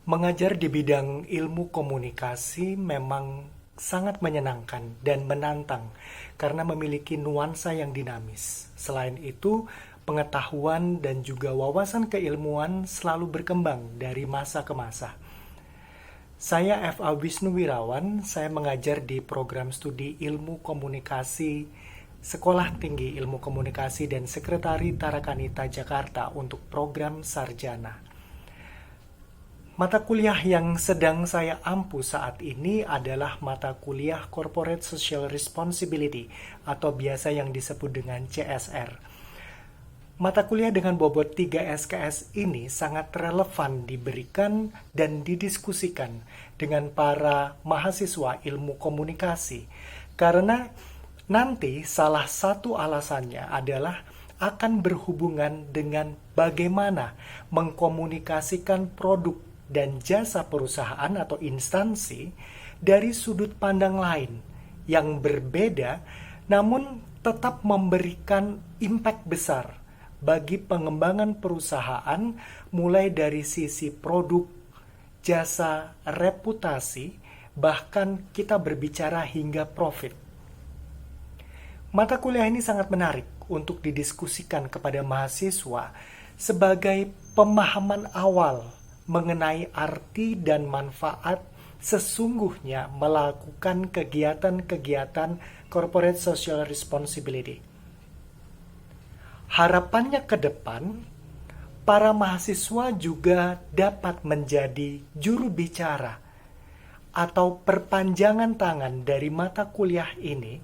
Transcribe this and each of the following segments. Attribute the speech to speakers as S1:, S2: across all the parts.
S1: Mengajar di bidang ilmu komunikasi memang sangat menyenangkan dan menantang karena memiliki nuansa yang dinamis. Selain itu, pengetahuan dan juga wawasan keilmuan selalu berkembang dari masa ke masa. Saya F.A. Wisnu Wirawan, saya mengajar di program studi Ilmu Komunikasi Sekolah Tinggi Ilmu Komunikasi dan Sekretari Tarakanita Jakarta untuk program sarjana. Mata kuliah yang sedang saya ampu saat ini adalah mata kuliah Corporate Social Responsibility atau biasa yang disebut dengan CSR. Mata kuliah dengan bobot 3 SKS ini sangat relevan diberikan dan didiskusikan dengan para mahasiswa ilmu komunikasi karena nanti salah satu alasannya adalah akan berhubungan dengan bagaimana mengkomunikasikan produk dan jasa perusahaan atau instansi dari sudut pandang lain yang berbeda namun tetap memberikan impact besar bagi pengembangan perusahaan mulai dari sisi produk, jasa, reputasi, bahkan kita berbicara hingga profit. Mata kuliah ini sangat menarik untuk didiskusikan kepada mahasiswa sebagai pemahaman awal mengenai arti dan manfaat sesungguhnya melakukan kegiatan-kegiatan corporate social responsibility. Harapannya ke depan, para mahasiswa juga dapat menjadi juru bicara atau perpanjangan tangan dari mata kuliah ini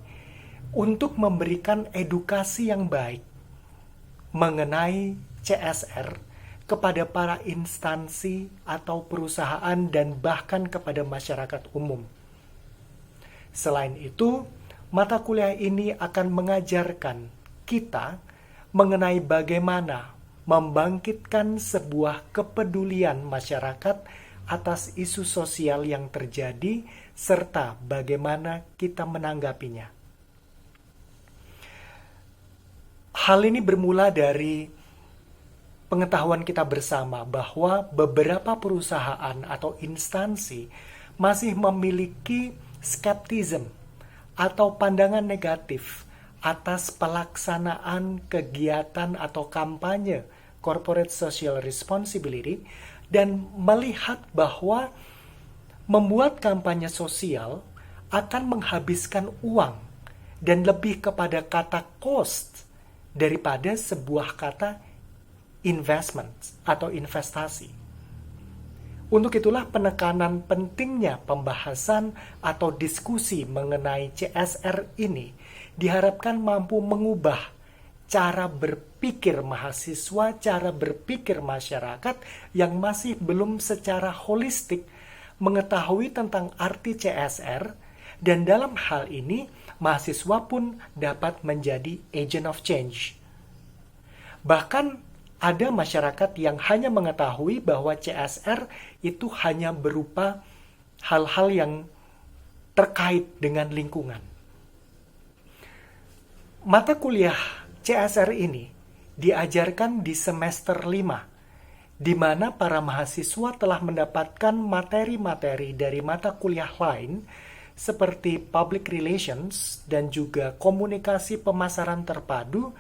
S1: untuk memberikan edukasi yang baik mengenai CSR kepada para instansi atau perusahaan dan bahkan kepada masyarakat umum. Selain itu, mata kuliah ini akan mengajarkan kita mengenai bagaimana membangkitkan sebuah kepedulian masyarakat atas isu sosial yang terjadi serta bagaimana kita menanggapinya. Hal ini bermula dari pengetahuan kita bersama bahwa beberapa perusahaan atau instansi masih memiliki skeptism atau pandangan negatif atas pelaksanaan kegiatan atau kampanye corporate social responsibility dan melihat bahwa membuat kampanye sosial akan menghabiskan uang dan lebih kepada kata cost daripada sebuah kata investment atau investasi. Untuk itulah penekanan pentingnya pembahasan atau diskusi mengenai CSR ini diharapkan mampu mengubah cara berpikir mahasiswa, cara berpikir masyarakat yang masih belum secara holistik mengetahui tentang arti CSR, dan dalam hal ini mahasiswa pun dapat menjadi agent of change. Bahkan ada masyarakat yang hanya mengetahui bahwa CSR itu hanya berupa hal-hal yang terkait dengan lingkungan. Mata kuliah CSR ini diajarkan di semester 5, di mana para mahasiswa telah mendapatkan materi-materi dari mata kuliah lain seperti public relations dan juga komunikasi pemasaran terpadu.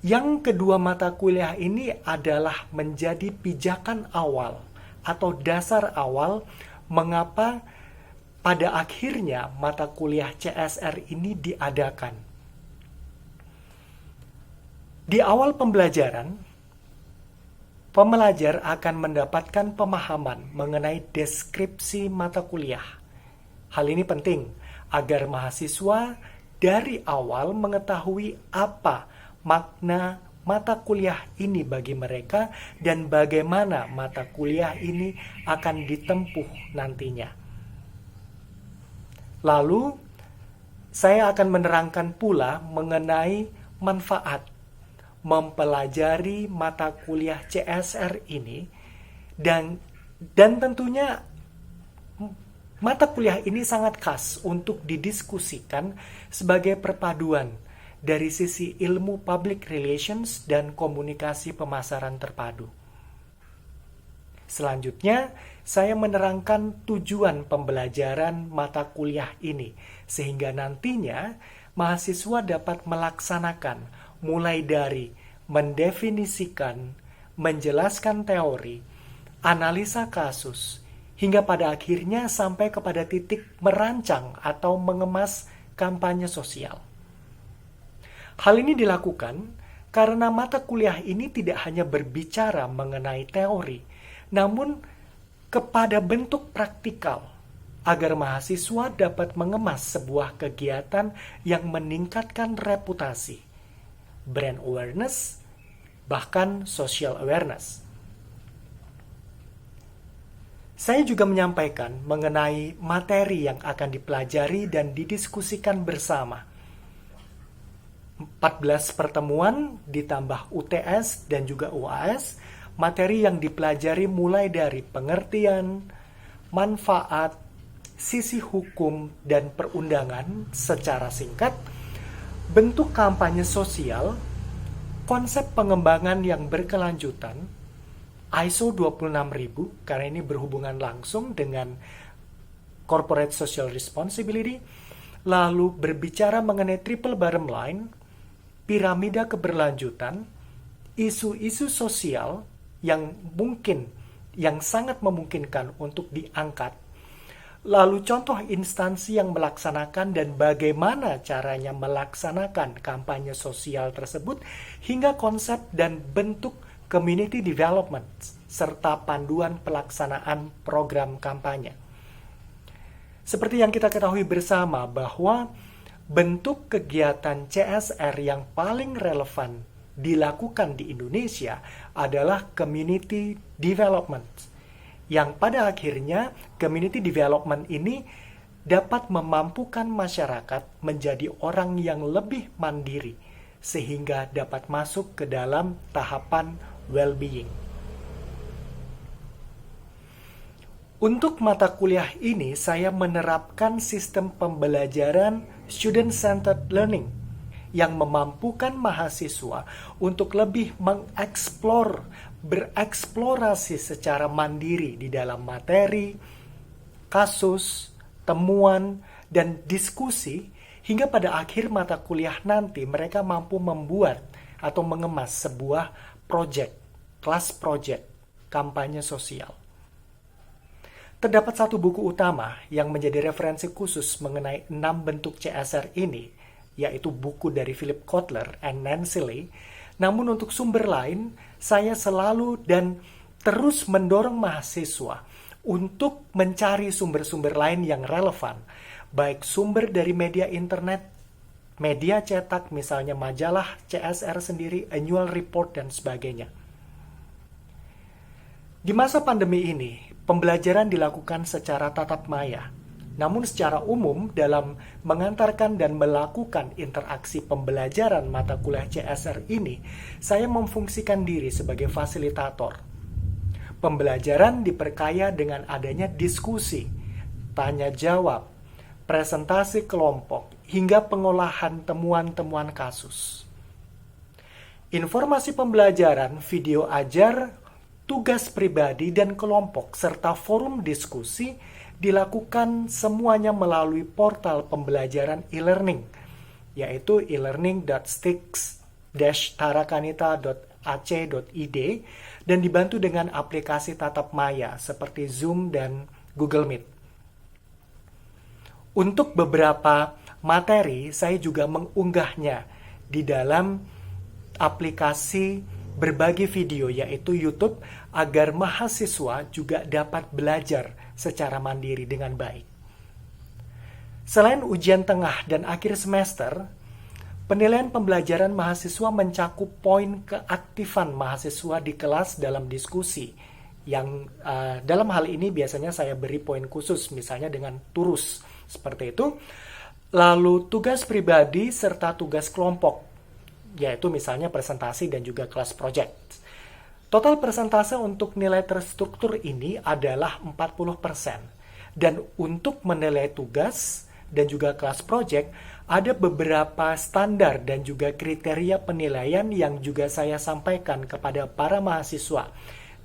S1: Yang kedua mata kuliah ini adalah menjadi pijakan awal atau dasar awal mengapa pada akhirnya mata kuliah CSR ini diadakan. Di awal pembelajaran, pembelajar akan mendapatkan pemahaman mengenai deskripsi mata kuliah. Hal ini penting agar mahasiswa dari awal mengetahui apa makna mata kuliah ini bagi mereka dan bagaimana mata kuliah ini akan ditempuh nantinya. Lalu, saya akan menerangkan pula mengenai manfaat mempelajari mata kuliah CSR ini dan tentunya mata kuliah ini sangat khas untuk didiskusikan sebagai perpaduan dari sisi ilmu public relations dan komunikasi pemasaran terpadu. Selanjutnya, saya menerangkan tujuan pembelajaran mata kuliah ini, sehingga nantinya mahasiswa dapat melaksanakan mulai dari mendefinisikan, menjelaskan teori, analisa kasus, hingga pada akhirnya sampai kepada titik merancang atau mengemas kampanye sosial. Hal ini dilakukan karena mata kuliah ini tidak hanya berbicara mengenai teori, namun kepada bentuk praktikal, agar mahasiswa dapat mengemas sebuah kegiatan yang meningkatkan reputasi, brand awareness, bahkan social awareness. Saya juga menyampaikan mengenai materi yang akan dipelajari dan didiskusikan bersama. 14 pertemuan ditambah UTS dan juga UAS, materi yang dipelajari mulai dari pengertian, manfaat, sisi hukum, dan perundangan secara singkat, bentuk kampanye sosial, konsep pengembangan yang berkelanjutan, ISO 26000, karena ini berhubungan langsung dengan Corporate Social Responsibility, lalu berbicara mengenai triple bottom line, piramida keberlanjutan, isu-isu sosial yang sangat memungkinkan untuk diangkat, lalu contoh instansi yang melaksanakan dan bagaimana caranya melaksanakan kampanye sosial tersebut, hingga konsep dan bentuk community development, serta panduan pelaksanaan program kampanye. Seperti yang kita ketahui bersama bahwa bentuk kegiatan CSR yang paling relevan dilakukan di Indonesia adalah community development, yang pada akhirnya community development ini dapat memampukan masyarakat menjadi orang yang lebih mandiri, sehingga dapat masuk ke dalam tahapan well-being. Untuk mata kuliah ini, saya menerapkan sistem pembelajaran student-centered learning yang memampukan mahasiswa untuk lebih bereksplorasi secara mandiri di dalam materi, kasus, temuan, dan diskusi, hingga pada akhir mata kuliah nanti mereka mampu membuat atau mengemas sebuah kelas project, kampanye sosial. Terdapat satu buku utama yang menjadi referensi khusus mengenai 6 bentuk CSR ini, yaitu buku dari Philip Kotler and Nancy Lee. Namun untuk sumber lain, saya selalu dan terus mendorong mahasiswa untuk mencari sumber-sumber lain yang relevan, baik sumber dari media internet, media cetak, misalnya majalah CSR sendiri, annual report, dan sebagainya. Di masa pandemi ini, pembelajaran dilakukan secara tatap maya. Namun secara umum dalam mengantarkan dan melakukan interaksi pembelajaran mata kuliah CSR ini, saya memfungsikan diri sebagai fasilitator. Pembelajaran diperkaya dengan adanya diskusi, tanya jawab, presentasi kelompok, hingga pengolahan temuan-temuan kasus. Informasi pembelajaran, video ajar, tugas pribadi dan kelompok, serta forum diskusi dilakukan semuanya melalui portal pembelajaran e-learning, yaitu e-learning.stix-tarakanita.ac.id, dan dibantu dengan aplikasi tatap maya seperti Zoom dan Google Meet. Untuk beberapa materi, saya juga mengunggahnya di dalam aplikasi berbagi video, yaitu YouTube, agar mahasiswa juga dapat belajar secara mandiri dengan baik. Selain ujian tengah dan akhir semester, penilaian pembelajaran mahasiswa mencakup poin keaktifan mahasiswa di kelas dalam diskusi, yang dalam hal ini biasanya saya beri poin khusus, misalnya dengan turus, seperti itu. Lalu tugas pribadi serta tugas kelompok, yaitu misalnya presentasi dan juga kelas project. Total persentase untuk nilai terstruktur ini adalah 40%. Dan untuk menilai tugas dan juga kelas project, ada beberapa standar dan juga kriteria penilaian yang juga saya sampaikan kepada para mahasiswa.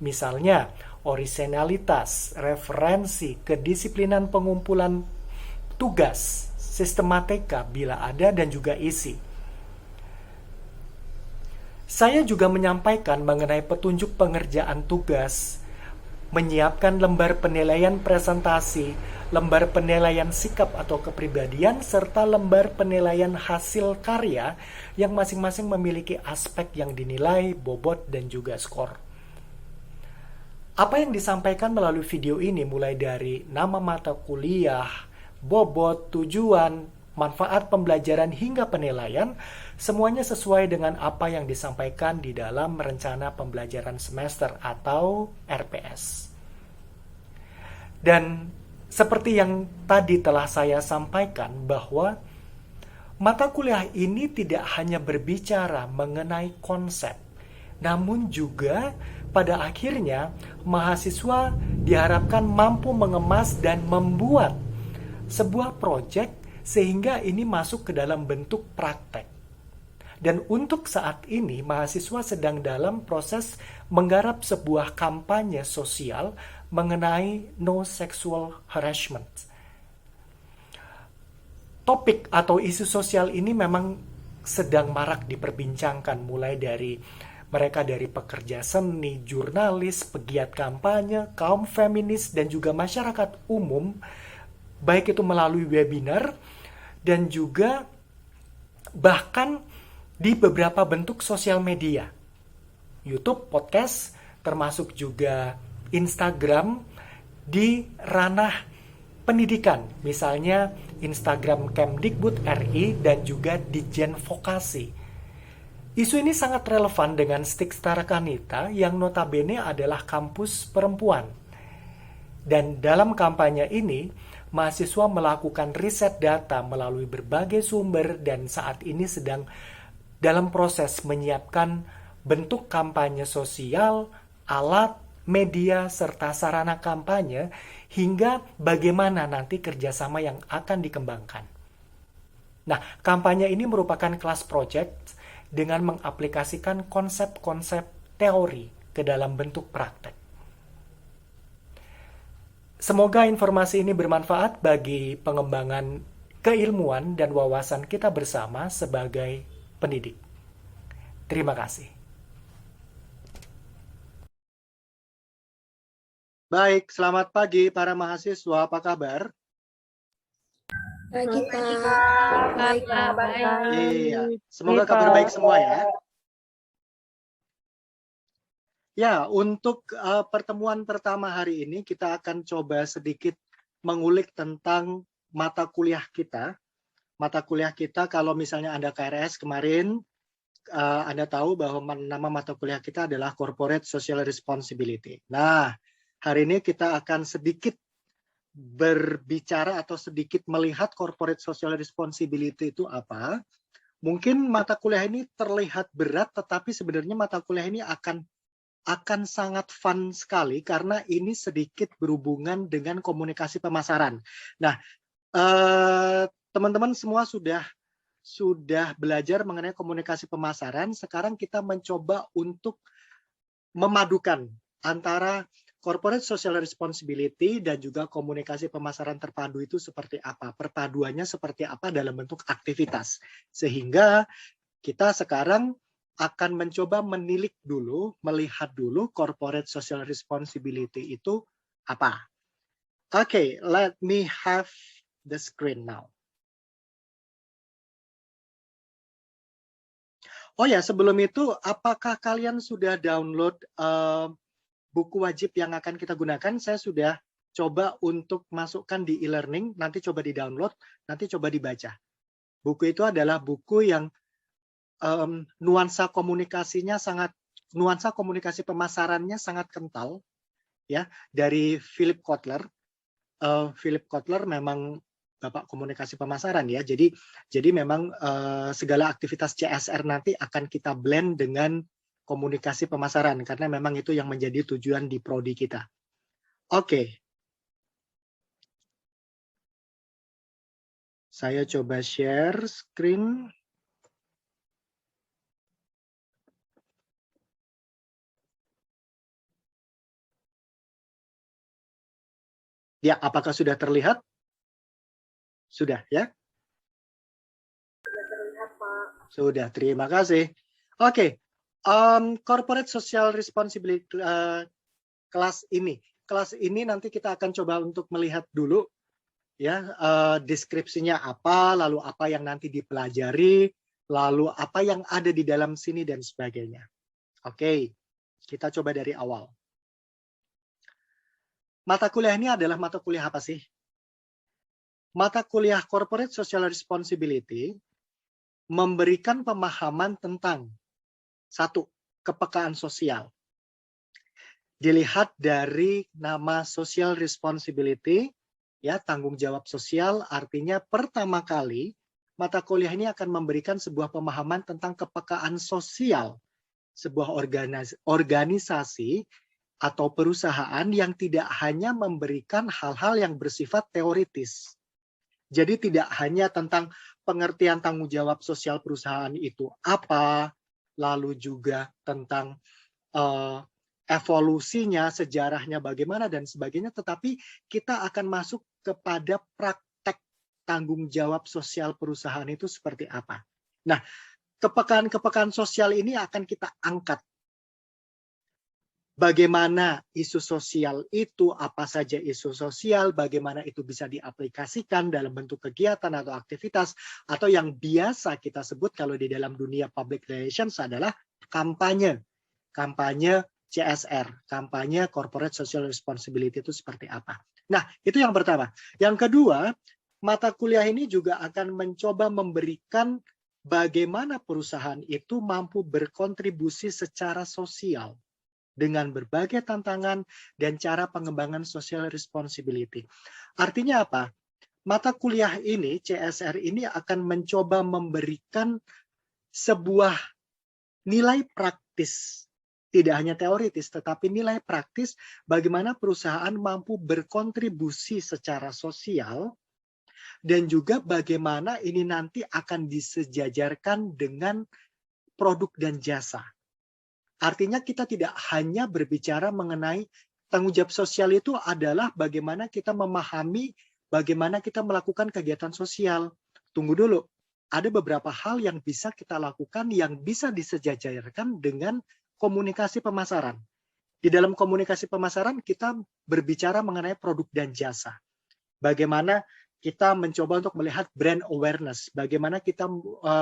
S1: Misalnya, orisinalitas, referensi, kedisiplinan pengumpulan tugas, sistematika bila ada, dan juga isi. Saya juga menyampaikan mengenai petunjuk pengerjaan tugas, menyiapkan lembar penilaian presentasi, lembar penilaian sikap atau kepribadian, serta lembar penilaian hasil karya yang masing-masing memiliki aspek yang dinilai, bobot, dan juga skor. Apa yang disampaikan melalui video ini mulai dari nama mata kuliah, bobot, tujuan, manfaat pembelajaran hingga penilaian, semuanya sesuai dengan apa yang disampaikan di dalam rencana pembelajaran semester atau RPS. Dan seperti yang tadi telah saya sampaikan bahwa mata kuliah ini tidak hanya berbicara mengenai konsep, namun juga pada akhirnya mahasiswa diharapkan mampu mengemas dan membuat sebuah proyek sehingga ini masuk ke dalam bentuk praktek. Dan untuk saat ini mahasiswa sedang dalam proses menggarap sebuah kampanye sosial mengenai no sexual harassment. Topik atau isu sosial ini memang sedang marak diperbincangkan, mulai dari mereka dari pekerja seni, jurnalis, pegiat kampanye, kaum feminis, dan juga masyarakat umum, baik itu melalui webinar dan juga bahkan di beberapa bentuk sosial media, YouTube, podcast, termasuk juga Instagram di ranah pendidikan, misalnya Instagram Kemdikbud RI dan juga Ditjen Vokasi. Isu ini sangat relevan dengan Stik Tarakanita yang notabene adalah kampus perempuan. Dan dalam kampanye ini, mahasiswa melakukan riset data melalui berbagai sumber dan saat ini sedang dalam proses menyiapkan bentuk kampanye sosial, alat, media, serta sarana kampanye, hingga bagaimana nanti kerjasama yang akan dikembangkan. Nah, kampanye ini merupakan kelas project dengan mengaplikasikan konsep-konsep teori ke dalam bentuk praktek. Semoga informasi ini bermanfaat bagi pengembangan keilmuan dan wawasan kita bersama sebagai pendidik. Terima kasih.
S2: Baik, selamat pagi para mahasiswa, apa kabar?
S3: Pagi, Pak. Baik, Pak.
S2: Iya, semoga kabar baik semua ya. Ya, untuk pertemuan pertama hari ini kita akan coba sedikit mengulik tentang mata kuliah kita. Mata kuliah kita, kalau misalnya Anda KRS kemarin, Anda tahu bahwa nama mata kuliah kita adalah Corporate Social Responsibility. Nah, hari ini kita akan sedikit berbicara atau sedikit melihat corporate social responsibility itu apa. Mungkin mata kuliah ini terlihat berat, tetapi sebenarnya mata kuliah ini akan sangat fun sekali karena ini sedikit berhubungan dengan komunikasi pemasaran. Nah, teman-teman semua sudah belajar mengenai komunikasi pemasaran. Sekarang kita mencoba untuk memadukan antara corporate social responsibility dan juga komunikasi pemasaran terpadu itu seperti apa, perpaduannya seperti apa dalam bentuk aktivitas. Sehingga kita sekarang akan mencoba menilik dulu, melihat dulu corporate social responsibility itu apa. Okay, let me have the screen now. Oh ya, sebelum itu, apakah kalian sudah download buku wajib yang akan kita gunakan? Saya sudah coba untuk masukkan di e-learning, nanti coba di-download, nanti coba dibaca. Buku itu adalah buku yang nuansa komunikasi pemasarannya sangat kental, ya, dari Philip Kotler. Philip Kotler memang bapak komunikasi pemasaran ya, jadi memang segala aktivitas CSR nanti akan kita blend dengan komunikasi pemasaran, karena memang itu yang menjadi tujuan di prodi kita. Oke. Saya coba share screen. Ya, apakah sudah terlihat? Sudah ya? Sudah, terima kasih. Oke, corporate social responsibility kelas ini nanti kita akan coba untuk melihat dulu ya deskripsinya apa, lalu apa yang nanti dipelajari, lalu apa yang ada di dalam sini dan sebagainya. Oke, kita coba dari awal. Mata kuliah ini adalah mata kuliah apa sih? Mata kuliah Corporate Social Responsibility memberikan pemahaman tentang satu, kepekaan sosial. Dilihat dari nama social responsibility, ya tanggung jawab sosial, artinya pertama kali mata kuliah ini akan memberikan sebuah pemahaman tentang kepekaan sosial sebuah organisasi atau perusahaan yang tidak hanya memberikan hal-hal yang bersifat teoritis. Jadi tidak hanya tentang pengertian tanggung jawab sosial perusahaan itu apa, lalu juga tentang evolusinya, sejarahnya bagaimana dan sebagainya, tetapi kita akan masuk kepada praktek tanggung jawab sosial perusahaan itu seperti apa. Nah, kepekaan-kepekaan sosial ini akan kita angkat. Bagaimana isu sosial itu, apa saja isu sosial, bagaimana itu bisa diaplikasikan dalam bentuk kegiatan atau aktivitas, atau yang biasa kita sebut kalau di dalam dunia public relations adalah kampanye. Kampanye CSR, kampanye Corporate Social Responsibility itu seperti apa. Nah, itu yang pertama. Yang kedua, mata kuliah ini juga akan mencoba memberikan bagaimana perusahaan itu mampu berkontribusi secara sosial dengan berbagai tantangan dan cara pengembangan social responsibility. Artinya apa? Mata kuliah ini, CSR ini akan mencoba memberikan sebuah nilai praktis. Tidak hanya teoritis, tetapi nilai praktis bagaimana perusahaan mampu berkontribusi secara sosial dan juga bagaimana ini nanti akan disejajarkan dengan produk dan jasa. Artinya kita tidak hanya berbicara mengenai tanggung jawab sosial itu adalah bagaimana kita memahami bagaimana kita melakukan kegiatan sosial. Tunggu dulu, ada beberapa hal yang bisa kita lakukan yang bisa disejajarkan dengan komunikasi pemasaran. Di dalam komunikasi pemasaran kita berbicara mengenai produk dan jasa. Bagaimana kita mencoba untuk melihat brand awareness, bagaimana kita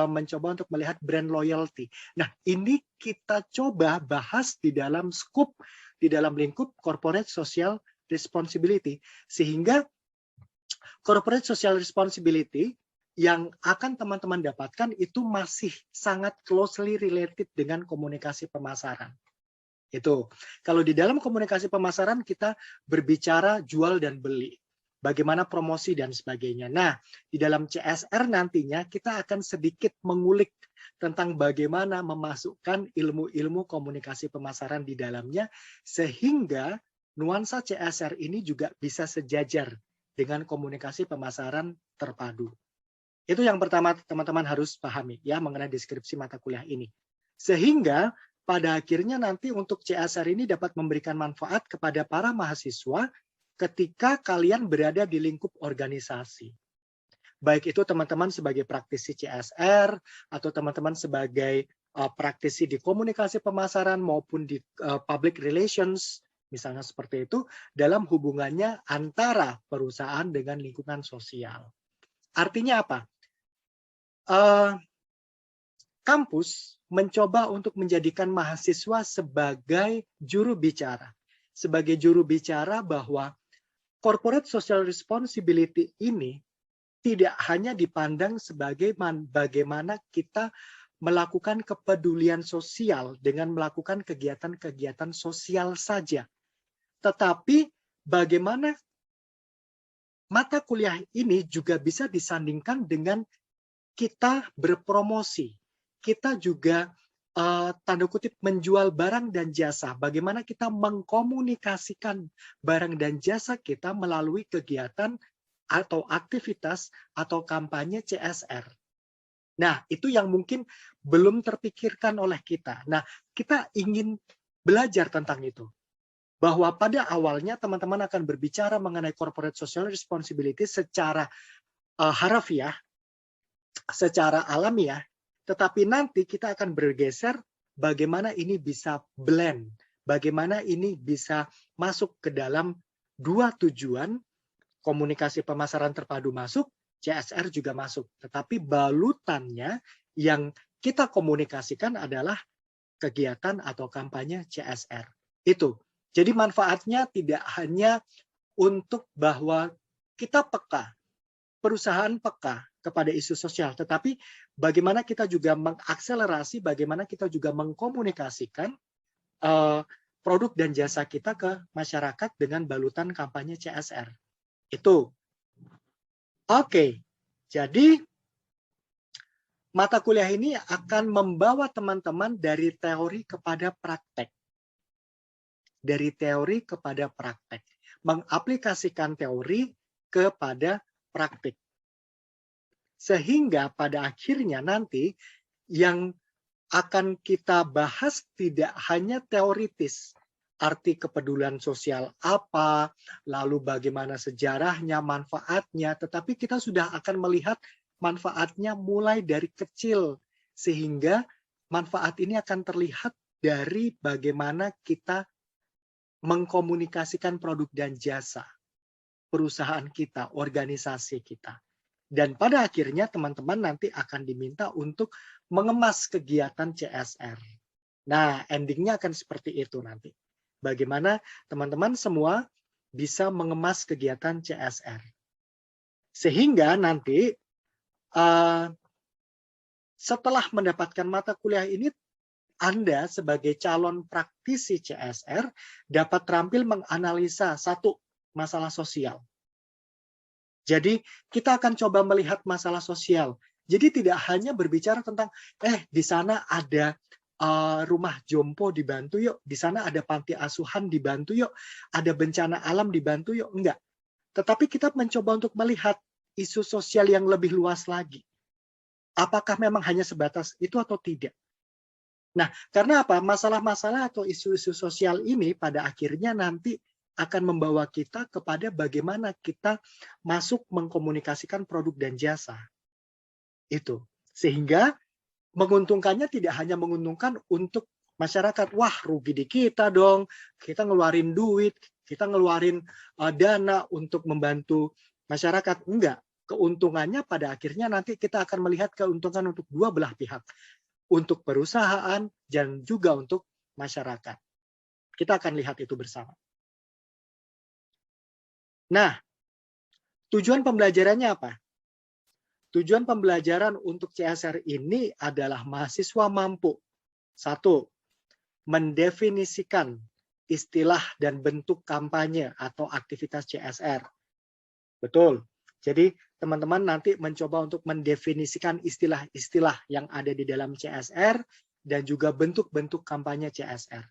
S2: mencoba untuk melihat brand loyalty. Nah, ini kita coba bahas di dalam scope, di dalam lingkup corporate social responsibility. Sehingga corporate social responsibility yang akan teman-teman dapatkan itu masih sangat closely related dengan komunikasi pemasaran. Itu. Kalau di dalam komunikasi pemasaran kita berbicara jual dan beli. Bagaimana promosi dan sebagainya. Nah, di dalam CSR nantinya kita akan sedikit mengulik tentang bagaimana memasukkan ilmu-ilmu komunikasi pemasaran di dalamnya, sehingga nuansa CSR ini juga bisa sejajar dengan komunikasi pemasaran terpadu. Itu yang pertama teman-teman harus pahami ya mengenai deskripsi mata kuliah ini. Sehingga pada akhirnya nanti untuk CSR ini dapat memberikan manfaat kepada para mahasiswa ketika kalian berada di lingkup organisasi. Baik itu teman-teman sebagai praktisi CSR, atau teman-teman sebagai praktisi di komunikasi pemasaran maupun di public relations, misalnya seperti itu, dalam hubungannya antara perusahaan dengan lingkungan sosial. Artinya apa? Kampus mencoba untuk menjadikan mahasiswa sebagai juru bicara. Sebagai juru bicara bahwa corporate social responsibility ini tidak hanya dipandang sebagai bagaimana kita melakukan kepedulian sosial dengan melakukan kegiatan-kegiatan sosial saja. Tetapi bagaimana mata kuliah ini juga bisa disandingkan dengan kita berpromosi. Kita juga tanda kutip menjual barang dan jasa. Bagaimana kita mengkomunikasikan barang dan jasa kita melalui kegiatan atau aktivitas atau kampanye CSR. Nah, itu yang mungkin belum terpikirkan oleh kita. Nah, kita ingin belajar tentang itu. bahwa pada awalnya teman-teman akan berbicara mengenai corporate social responsibility secara harafiah, secara alamiah, tetapi nanti kita akan bergeser bagaimana ini bisa blend, bagaimana ini bisa masuk ke dalam dua tujuan, komunikasi pemasaran terpadu masuk, CSR juga masuk. Tetapi balutannya yang kita komunikasikan adalah kegiatan atau kampanye CSR. Itu. Jadi manfaatnya tidak hanya untuk bahwa kita peka, perusahaan peka kepada isu sosial, tetapi bagaimana kita juga mengakselerasi, bagaimana kita juga mengkomunikasikan produk dan jasa kita ke masyarakat dengan balutan kampanye CSR. Itu. Oke, jadi mata kuliah ini akan membawa teman-teman dari teori kepada praktek. Dari teori kepada praktek. Mengaplikasikan teori kepada praktik. Sehingga pada akhirnya nanti yang akan kita bahas tidak hanya teoritis. Arti kepedulian sosial apa, lalu bagaimana sejarahnya, manfaatnya, tetapi kita sudah akan melihat manfaatnya mulai dari kecil. Sehingga manfaat ini akan terlihat dari bagaimana kita mengkomunikasikan produk dan jasa perusahaan kita, organisasi kita. Dan pada akhirnya teman-teman nanti akan diminta untuk mengemas kegiatan CSR. Nah, endingnya akan seperti itu nanti. Bagaimana teman-teman semua bisa mengemas kegiatan CSR. Sehingga nanti setelah mendapatkan mata kuliah ini, Anda sebagai calon praktisi CSR dapat terampil menganalisa satu masalah sosial. Jadi kita akan coba melihat masalah sosial. Jadi tidak hanya berbicara tentang di sana ada rumah jompo dibantu yuk, di sana ada panti asuhan dibantu yuk, ada bencana alam dibantu yuk, enggak. Tetapi kita mencoba untuk melihat isu sosial yang lebih luas lagi. Apakah memang hanya sebatas itu atau tidak? Nah, karena apa? Masalah-masalah atau isu-isu sosial ini pada akhirnya nanti akan membawa kita kepada bagaimana kita masuk mengkomunikasikan produk dan jasa. Itu. Sehingga menguntungkannya tidak hanya menguntungkan untuk masyarakat. Wah, rugi di kita dong. Kita ngeluarin duit, kita ngeluarin dana untuk membantu masyarakat. Enggak. Keuntungannya pada akhirnya nanti kita akan melihat keuntungan untuk dua belah pihak. Untuk perusahaan dan juga untuk masyarakat. Kita akan lihat itu bersama. Nah, tujuan pembelajarannya apa? Tujuan pembelajaran untuk CSR ini adalah mahasiswa mampu. Satu, mendefinisikan istilah dan bentuk kampanye atau aktivitas CSR. Betul. Jadi teman-teman nanti mencoba untuk mendefinisikan istilah-istilah yang ada di dalam CSR dan juga bentuk-bentuk kampanye CSR.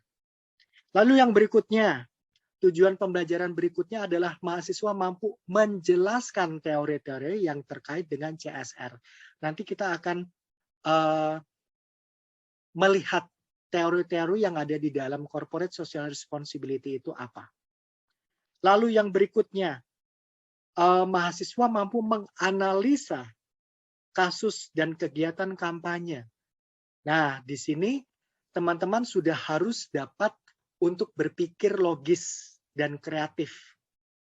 S2: Lalu yang berikutnya, tujuan pembelajaran berikutnya adalah mahasiswa mampu menjelaskan teori-teori yang terkait dengan CSR. Nanti kita akan melihat teori-teori yang ada di dalam corporate social responsibility itu apa. Lalu yang berikutnya, mahasiswa mampu menganalisa kasus dan kegiatan kampanye. Nah, di sini teman-teman sudah harus dapat untuk berpikir logis dan kreatif.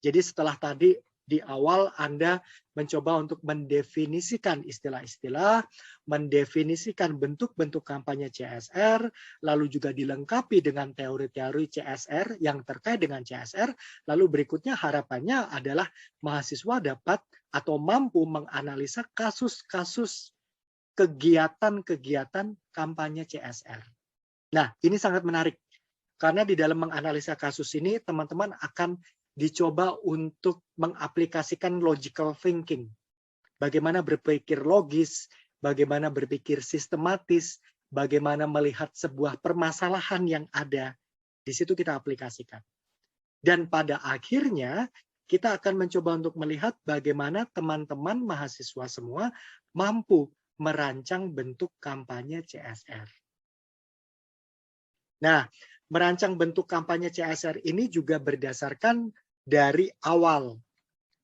S2: Jadi setelah tadi di awal Anda mencoba untuk mendefinisikan istilah-istilah, mendefinisikan bentuk-bentuk kampanye CSR, lalu juga dilengkapi dengan teori-teori CSR yang terkait dengan CSR, lalu berikutnya harapannya adalah mahasiswa dapat atau mampu menganalisa kasus-kasus kegiatan-kegiatan kampanye CSR. Nah, ini sangat menarik. Karena di dalam menganalisa kasus ini, teman-teman akan dicoba untuk mengaplikasikan logical thinking. Bagaimana berpikir logis, bagaimana berpikir sistematis, bagaimana melihat sebuah permasalahan yang ada. Di situ kita aplikasikan. Dan pada akhirnya, kita akan mencoba untuk melihat bagaimana teman-teman mahasiswa semua mampu merancang bentuk kampanye CSR. Nah, merancang bentuk kampanye CSR ini juga berdasarkan dari awal.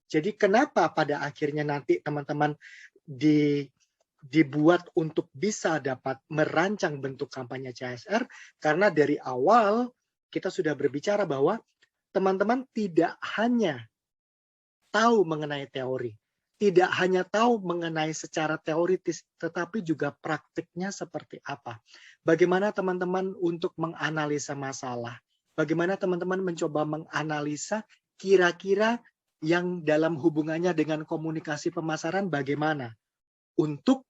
S2: Jadi kenapa pada akhirnya nanti teman-teman dibuat untuk bisa dapat merancang bentuk kampanye CSR, karena dari awal kita sudah berbicara bahwa teman-teman tidak hanya tahu mengenai teori, tidak hanya tahu mengenai secara teoritis, tetapi juga praktiknya seperti apa. Bagaimana teman-teman untuk menganalisa masalah, bagaimana teman-teman mencoba menganalisa kira-kira yang dalam hubungannya dengan komunikasi pemasaran bagaimana untuk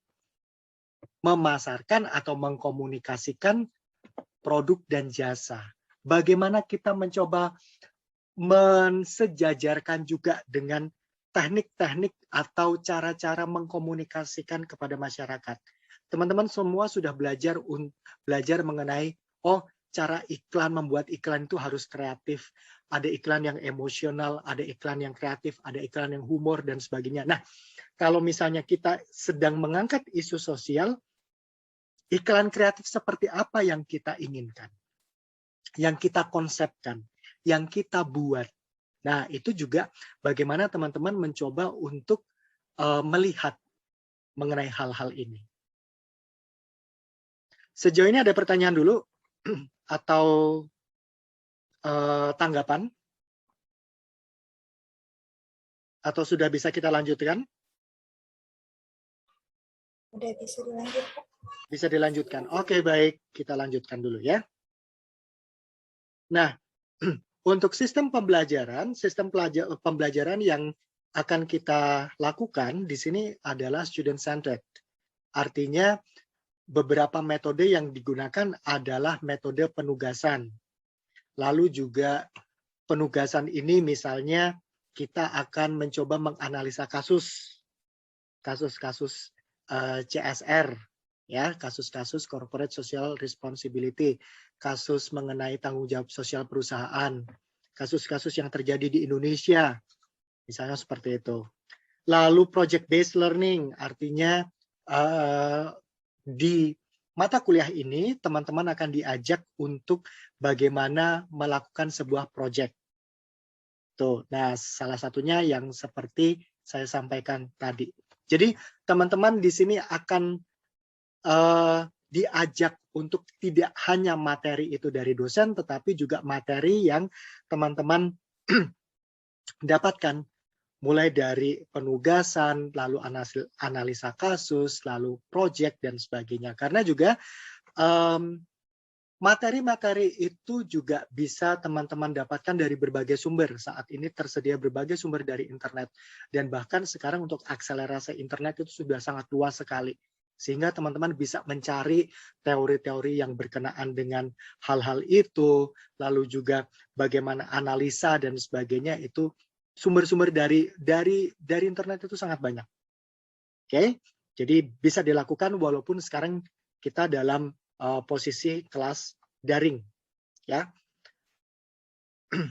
S2: memasarkan atau mengkomunikasikan produk dan jasa. Bagaimana kita mencoba mensejajarkan juga dengan teknik-teknik atau cara-cara mengkomunikasikan kepada masyarakat. Teman-teman semua sudah belajar mengenai cara iklan, membuat iklan itu harus kreatif. Ada iklan yang emosional, ada iklan yang kreatif, ada iklan yang humor dan sebagainya. Nah, kalau misalnya kita sedang mengangkat isu sosial, iklan kreatif seperti apa yang kita inginkan, yang kita konsepkan, yang kita buat. Nah, itu juga bagaimana teman-teman mencoba untuk melihat mengenai hal-hal ini. Sejauh ini ada pertanyaan dulu atau tanggapan? Atau sudah bisa kita lanjutkan?
S3: Udah bisa dilanjutkan.
S2: Bisa dilanjutkan. Oke, baik. Kita lanjutkan dulu ya. Nah, untuk sistem pembelajaran yang akan kita lakukan di sini adalah student-centered. Artinya, beberapa metode yang digunakan adalah metode penugasan. Lalu juga penugasan ini misalnya kita akan mencoba menganalisa kasus CSR, ya, kasus-kasus corporate social responsibility, kasus mengenai tanggung jawab sosial perusahaan, kasus-kasus yang terjadi di Indonesia, misalnya seperti itu. Lalu project based learning, artinya di mata kuliah ini teman-teman akan diajak untuk bagaimana melakukan sebuah project. Tuh, nah salah satunya yang seperti saya sampaikan tadi. Jadi teman-teman di sini akan diajak untuk tidak hanya materi itu dari dosen, tetapi juga materi yang teman-teman dapatkan, mulai dari penugasan, lalu analisa kasus, lalu project, dan sebagainya. Karena juga materi-materi itu juga bisa teman-teman dapatkan dari berbagai sumber. Saat ini tersedia berbagai sumber dari internet. Dan bahkan sekarang untuk akselerasi internet itu sudah sangat luas sekali. Sehingga teman-teman bisa mencari teori-teori yang berkenaan dengan hal-hal itu. Lalu juga bagaimana analisa dan sebagainya, itu sumber-sumber dari internet itu sangat banyak. Oke, jadi bisa dilakukan walaupun sekarang kita dalam posisi kelas daring, ya.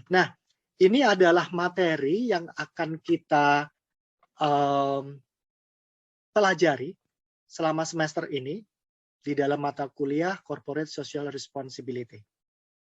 S2: Nah, ini adalah materi yang akan kita pelajari selama semester ini di dalam mata kuliah Corporate Social Responsibility.